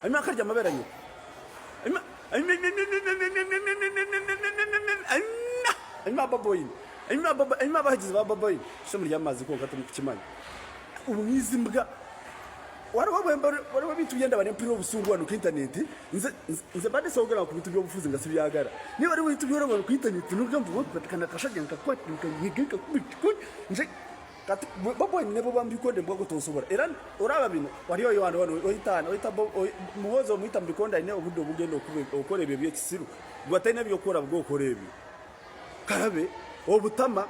Alima karja mabera nyo. Alima baboyin. Alima bahagize baboyin. Shomuri yamazi ko gato mukimanya. Umwizi mbwa. Wari bintu byenda bane mpiro busungu wano ku internet. Nze bade sogera ku bintu byo bufuzi ngasubiyagara. Ni wari bintu byo wano ku internet nugamva ngo patikana kashaje nkakwati nkanyigeka kubitiko. Nje babo nebo bambikonde mbwa gotosobora era uraba bino wariyo yo wano oyitana oyitabo muhozo muhita mbikonda ine obudo bugendo okore bebye kisiru gwatene byo kora bwo korebi karabe obutama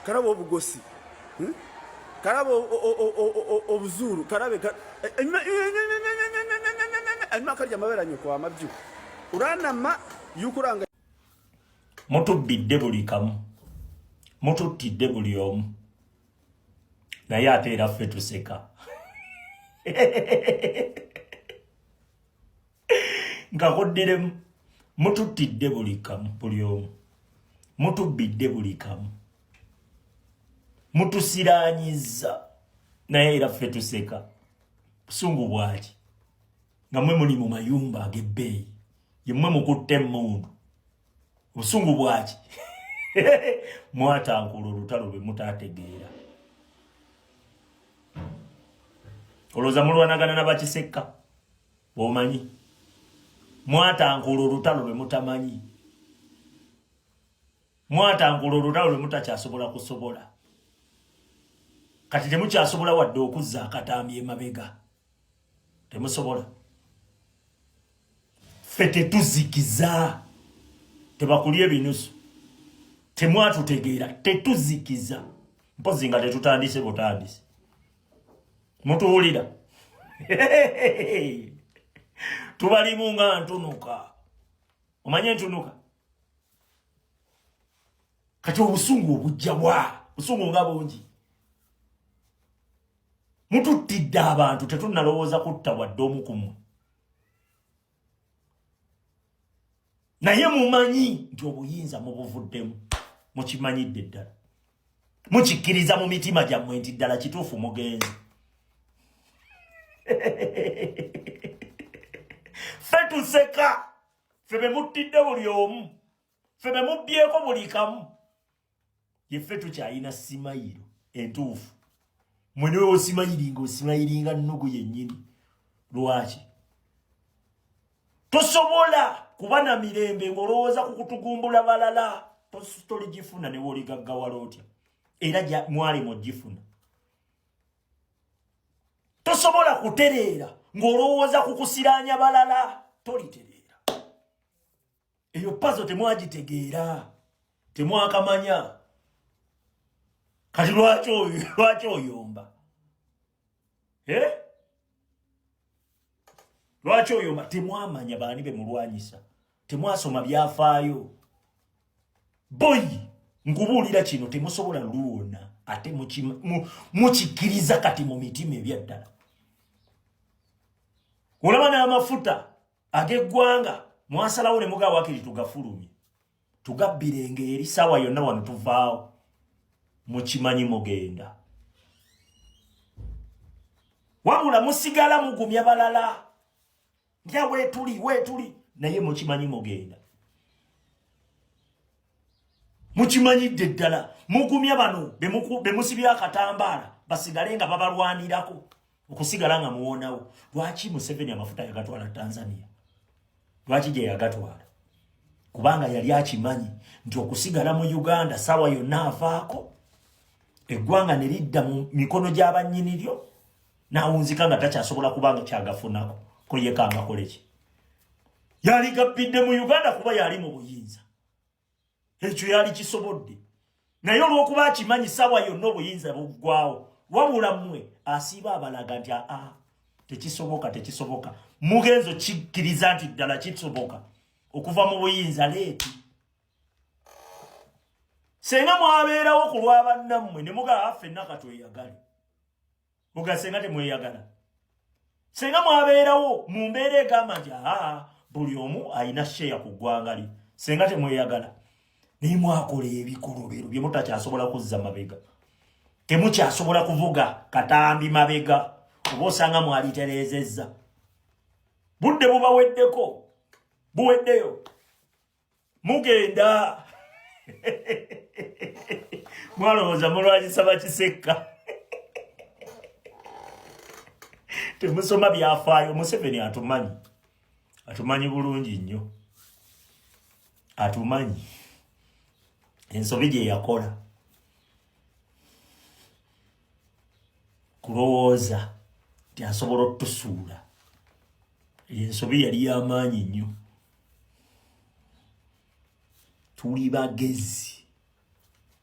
karabo obugosi karabo obuzuru karabe alima karya mabera nyoko amabyu uranama yukuranga moto bidde bulikamu moto tidde buliomu na ate era ffe tuseka ngakodderemu mututidde buli omu mutubidde buli kamu mutusiranyiza naye era ffe tuseka busungu bwaki nga mwe muli mu mayumba ag'ebbeeyi yemmwe mukutte emmundu busungu bwaki mwatankula olutalo lwe mutategeera Oloza mulwanagana na bakiseka bomanyi mwatankula olutalo lwe mutamanyi mwatankula olutalo lwe mutakyasobola kusobola kati temukyasobola wadde okuzza akatambi emabega temusobola ffe tetuzikiza tebakulya ebinusu temwatutegeera tetuzikiza mpozi nga tetutandise butandise mutuwulira tubalimu nga ntunuka omanye ntunuka kati obusungu obujja bwa busungu nga bungi mututidde abantu tetunnalowooza kutta wadde omu ku mmwe naye mumanyi nti obuyinza mubuvuddemu mukimanyidde ddala mukikkiriza mu mitima gyammwe nti ddala kituufu mugenzi ffe tuseka ffe be muttidde buli omu ffe be mubbyeko buli kamu ye ffe tukyalina simayiro entuufu mwe niwe osimayiringa nnugu yennyini lwaki tosobola kuba na mirembe ng'olowooza ku kutugumbula balala toligifuna ne wooligaggawala otya era mwalimu ogifuna tosobola kutereera ng'olowooza ku kusiraanya balala tolitereera eyo pazo temwagitegeera temwakamanya kati lwaki oyomba lwaki oyomba temwamanya baani be mulwanyisa temwasoma byafaayo boyi nkubuulira kino temusobola lwona ate mukikkiriza kati mu mitima ebyaddala olaba n'amafuta ag'eggwanga mwasalawo ne mugawa wakiri tugafulumye tugabbirenge eri saawa yonna wano tuvaawo mukimanyi mugenda wabula musigala mugumya balala nja weetuli naye mukimanyi mugenda mukimanyidde ddala mugumya bano be musibya akatambaala basigale nga babalwanirako okusigala nga muwonawo lwaki Museveni amafuta yagatwala Tanzania lwaki gye yagatwala kubanga yali akimanyi nti okusigala mu Uganda sawa yonna avaako eggwanga ne lidda mu mikono gy'abannyiniryo n'awunzika nga takyasobola kubanga kyagafunako kuliyekanga koleki yali gabbidde mu Uganda kuba yali mu buyinza ekyo yali kisobodde naye olw'okuba akimanyi sawa yonna obuyinza buggwawo wabula mmwe asiiba abalaga nti tekisoboka mugenzo kikkiriza nti ddala kisoboka okuva mu buyinza leeti senga mwabeerawo ku lwa bannammwe ne mugaa ffenna katweyagale muga senga temweyagala senga mwabeerawo mu mbeera egamba nti buli omu alina sheya ku ggwanga li senga temweyagala naye mwakola ebikolobero bye mutakyasobola kuzza mabega temukyasobola kuvuga katambi mabega oba osanga mwalitereezezza budde bubaweddeko buweddeyo mugenda mwalowooza mulwanyisa Kisekka temusoma byafaayo. Museveni atumanyi bulungi nnyo, atumanyi ensobi gye yakola kulowooza nti asobola otusuula. Ensobi yali y'amaanyi nnyo. Tuli bagezi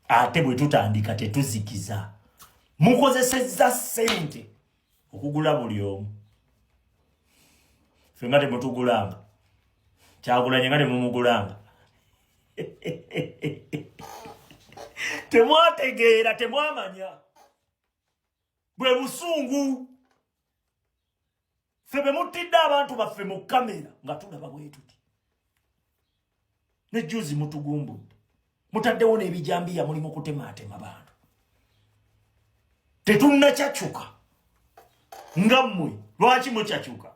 ate bwe tutandika tetuzikiza. Mukozesezza ssente okugula buli omu. Ffe nga temutugulanga, Kyagulanyi nga temumugulanga. Temwategeera, temwamanya. Bwe busungu. Ffe be mutidde abantu baffe mu kamera nga tulaba bwe tuti. Ne juzi mutugumbudde. Mutaddewo n'ebijambiya mulimu kutemaatema bantu. Tetunnakyakyuka. Nga mmwe, lwaki mukyakyuka?